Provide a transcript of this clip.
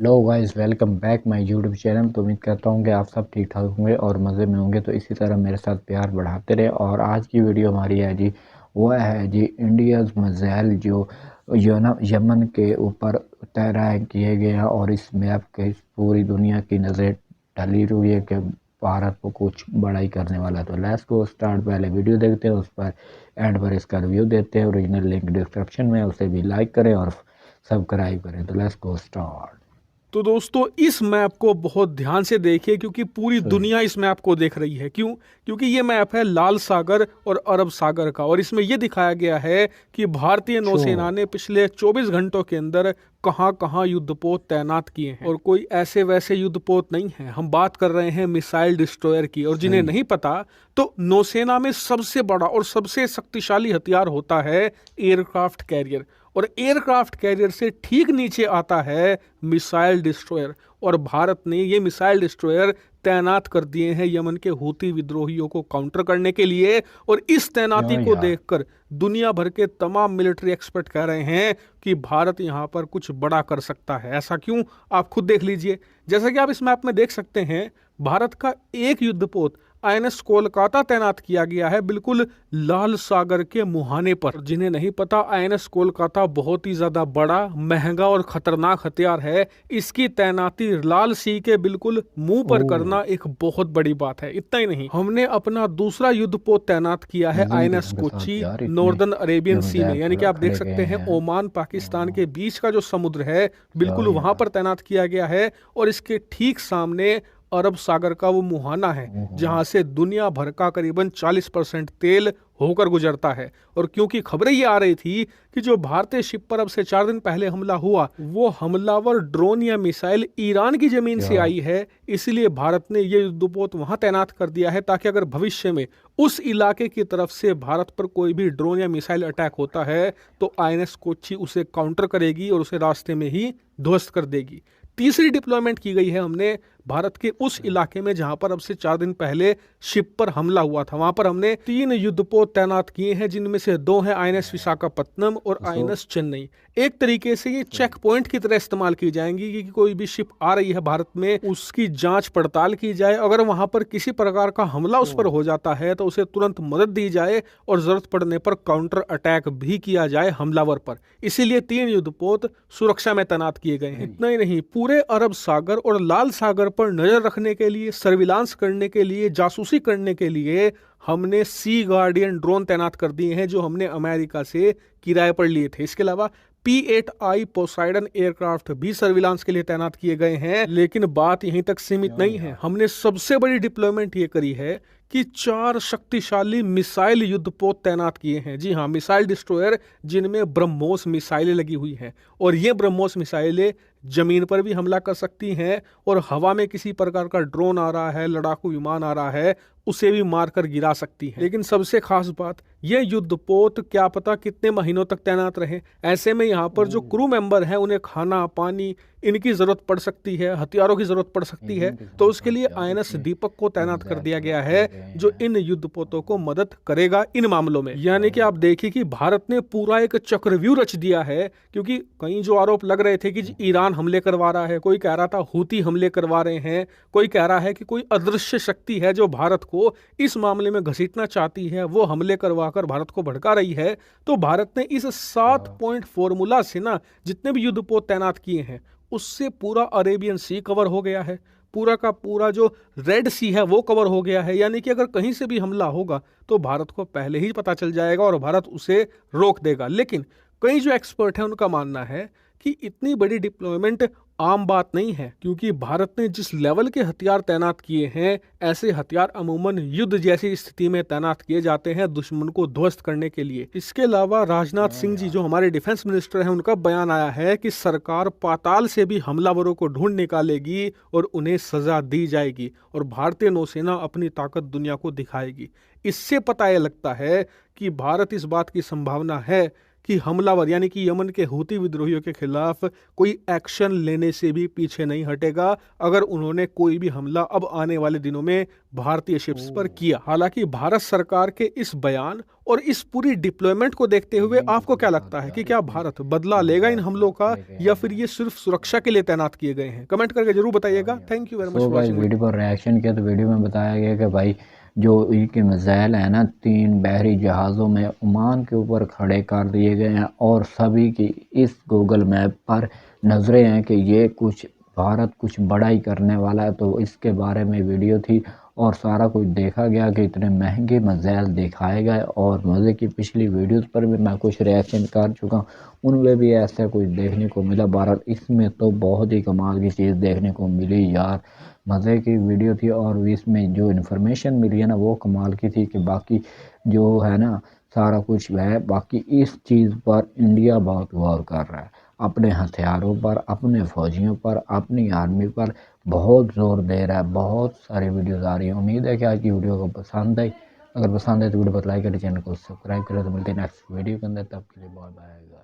Hello guys, welcome back my YouTube channel. तो उम्मीद करता हूँ कि आप सब ठीक ठाक होंगे और मज़े में होंगे। तो इसी तरह मेरे साथ प्यार बढ़ाते रहे। और आज की वीडियो हमारी है जी, वो है जी इंडियाज़ मिसाइल जो यमन के ऊपर तैनात किए गए हैं। और इस मैप के पूरी दुनिया की नज़र डाली हुई है कि भारत को कुछ बड़ा ही करने वाला है। तो लेट्स गो स्टार्ट। पहले वीडियो देखते हैं, उस पर एंड पर इसका रिव्यू देते हैं। ओरिजिनल लिंक डिस्क्रिप्शन में, उसे भी लाइक करें और सब्सक्राइब करें। तो लेट्स गो स्टार्ट। तो दोस्तों इस मैप को बहुत ध्यान से देखिए क्योंकि पूरी दुनिया इस मैप को देख रही है। क्यों? क्योंकि ये मैप है लाल सागर और अरब सागर का, और इसमें यह दिखाया गया है कि भारतीय नौसेना ने पिछले 24 घंटों के अंदर कहां कहां युद्धपोत तैनात किए हैं। और कोई ऐसे वैसे युद्धपोत नहीं है, हम बात कर रहे हैं मिसाइल डिस्ट्रॉयर की। और जिन्हें नहीं पता, तो नौसेना में सबसे बड़ा और सबसे शक्तिशाली हथियार होता है एयरक्राफ्ट कैरियर, और एयरक्राफ्ट कैरियर से ठीक नीचे आता है मिसाइल डिस्ट्रॉयर। और भारत ने ये मिसाइल डिस्ट्रॉयर तैनात कर दिए हैं यमन के हूती विद्रोहियों को काउंटर करने के लिए। और इस तैनाती को देखकर दुनिया भर के तमाम मिलिट्री एक्सपर्ट कह रहे हैं कि भारत यहां पर कुछ बड़ा कर सकता है। ऐसा क्यों? आप खुद देख लीजिए। जैसा कि आप इस मैप में देख सकते हैं, भारत का एक युद्धपोत आईएनएस कोलकाता तैनात किया गया है बिल्कुल लाल सागर के मुहाने पर। जिन्हें नहीं पता, आईएनएस कोलकाता बहुत ही ज्यादा बड़ा, महंगा और खतरनाक हथियार है। इसकी तैनाती लाल सी के बिल्कुल मुंह पर करना एक बहुत बड़ी बात है। इतना ही नहीं, हमने अपना दूसरा युद्धपोत तैनात किया है आईएनएस कोची नॉर्दर्न अरेबियन सी में, यानी कि आप देख सकते हैं ओमान पाकिस्तान के बीच का जो समुद्र है बिल्कुल वहां पर तैनात किया गया है। और इसके ठीक सामने अरब सागर का वो मुहाना है जहां से दुनिया भर का करीबन 40% तेल होकर गुजरता है। और क्योंकि खबरें ये आ रही थी कि जो भारतीय शिप पर अब से 4 दिन पहले हमला हुआ, वो हमलावर ड्रोन या मिसाइल ईरान की जमीन से आई है, इसलिए भारत ने ये युद्धपोत वहां तैनात कर दिया है ताकि अगर भविष्य में उस इलाके की तरफ से भारत पर कोई भी ड्रोन या मिसाइल अटैक होता है तो आईएनएस कोची उसे काउंटर करेगी और उसे रास्ते में ही ध्वस्त कर देगी। तीसरी डिप्लॉयमेंट की गई है हमने भारत के उस इलाके में जहां पर अब से 4 दिन पहले शिप पर हमला हुआ था। वहां पर हमने 3 युद्धपोत तैनात किए हैं, जिनमें से 2 हैं आईएनएस विशाखापत्तनम और आईएनएस चेन्नई। एक तरीके से ये चेक पॉइंट की तरह इस्तेमाल की जाएंगी कि कोई भी शिप आ रही है भारत में, उसकी जांच पड़ताल की जाए। अगर वहां पर किसी प्रकार का हमला उस पर हो जाता है तो उसे तुरंत मदद दी जाए और जरूरत पड़ने पर काउंटर अटैक भी किया जाए हमलावर पर। इसीलिए 3 युद्धपोत सुरक्षा में तैनात किए गए हैं। इतना ही नहीं, पूरे अरब सागर और लाल सागर पर नजर रखने के लिए, सर्विलांस करने के लिए, जासूसी करने के लिए हमने सी गार्डियन ड्रोन तैनात कर दिए हैं, जो हमने अमेरिका से किराए पर लिए थे। इसके अलावा P-8I पोसाइडन एयरक्राफ्ट भी सर्विलांस के लिए तैनात किए गए हैं। लेकिन बात यहीं तक सीमित नहीं है, हमने सबसे बड़ी डिप्लॉयमेंट ये करी है कि 4 शक्तिशाली मिसाइल युद्धपोत तैनात किए हैं। जी हाँ, मिसाइल डिस्ट्रॉयर, जिनमें ब्रह्मोस मिसाइलें लगी हुई हैं। और ये ब्रह्मोस मिसाइलें जमीन पर भी हमला कर सकती हैं और हवा में किसी प्रकार का ड्रोन आ रहा है, लड़ाकू विमान आ रहा है, उसे भी मारकर गिरा सकती है। लेकिन सबसे खास बात, ये युद्धपोत क्या पता कितने महीनों तक तैनात रहे। ऐसे में यहाँ पर जो क्रू मेंबर हैं, उन्हें खाना पानी इनकी जरूरत पड़ सकती है, हथियारों की जरूरत पड़ सकती है। तो उसके लिए आईएनएस दीपक को तैनात कर दिया गया है, जो इन युद्धपोतों को मदद करेगा इन मामलों में। यानी कि आप देखिए कि भारत ने पूरा एक चक्रव्यूह रच दिया है। क्योंकि कई जो आरोप लग रहे थे कि ईरान हमले करवा रहा है, कोई कह रहा था हूती हमले करवा रहे हैं, कोई कह रहा है कि कोई अदृश्य शक्ति है जो भारत को इस मामले में घसीटना चाहती है, वो हमले करवाकर भारत को भड़का रही है। तो भारत ने इस 7 पॉइंट फॉर्मूला से ना जितने भी युद्धपोत तैनात किए हैं, उससे पूरा अरेबियन सी कवर हो गया है। पूरा का पूरा जो रेड सी है वो कवर हो गया है। यानी कि अगर कहीं से भी हमला होगा तो भारत को पहले ही पता चल जाएगा और भारत उसे रोक देगा। लेकिन कई जो एक्सपर्ट हैं उनका मानना है कि इतनी बड़ी डिप्लॉयमेंट आम बात नहीं है, क्योंकि भारत ने जिस लेवल के हथियार तैनात किए हैं, ऐसे हथियार अमूमन युद्ध जैसी स्थिति में तैनात किए जाते हैं दुश्मन को ध्वस्त करने के लिए। इसके अलावा राजनाथ सिंह जी, जो हमारे डिफेंस मिनिस्टर हैं, उनका बयान आया है कि सरकार पाताल से भी हमलावरों को ढूंढ निकालेगी और उन्हें सजा दी जाएगी और भारतीय नौसेना अपनी ताकत दुनिया को दिखाएगी। इससे पता यह लगता है कि भारत इस बात की संभावना है कि हमलावर यानी कि यमन के हूती विद्रोहियों के खिलाफ कोई एक्शन लेने से भी पीछे नहीं हटेगा अगर उन्होंने कोई भी हमला अब आने वाले दिनों में भारतीय शिप्स पर किया। हालांकि भारत सरकार के इस बयान और इस पूरी डिप्लॉयमेंट को देखते हुए नहीं आपको किसी क्या के लगता साथ है कि यार क्या इतने भारत बदला लेगा इन मज़ाक हमलों मत का, लेके या यार फिर ये यार सिर्फ सुरक्षा के लिए तैनात किए गए हैं? कमेंट करके जरूर बताइएगा। यार thank you very much so for guys watching. Video पर रिएक्शन किया तो वीडियो में बताया गया कि भाई जो इनके मिसाइल है ना 3 बहरी जहाज़ों में ओमान के ऊपर खड़े कर दिए गए हैं और सभी की इस गूगल मैप पर नज़रें हैं कि ये कुछ भारत कुछ बड़ा ही करने वाला है। तो इसके बारे में वीडियो थी और सारा कुछ देखा गया कि इतने महंगे मिसाइल दिखाए गए और मज़े की पिछली वीडियोस पर भी मैं कुछ रिएक्शन कर चुका हूँ, उनमें भी ऐसा कुछ देखने को मिला। भारत इसमें तो बहुत ही कमाल की चीज़ देखने को मिली यार, मज़े की वीडियो थी और इसमें जो इन्फॉर्मेशन मिली है ना वो कमाल की थी कि बाकी जो है ना सारा कुछ है। बाकी इस चीज़ पर इंडिया बहुत गौर कर रहा है, अपने हथियारों पर, अपने फौजियों पर, अपनी आर्मी पर बहुत ज़ोर दे रहा है। बहुत सारी वीडियोज़ आ रही हैं। उम्मीद है कि आज की वीडियो को पसंद आई। अगर पसंद है तो वीडियो को लाइक करें, चैनल को सब्सक्राइब करें। तो मिलते हैं नेक्स्ट वीडियो के अंदर, तब के लिए बाय बाय।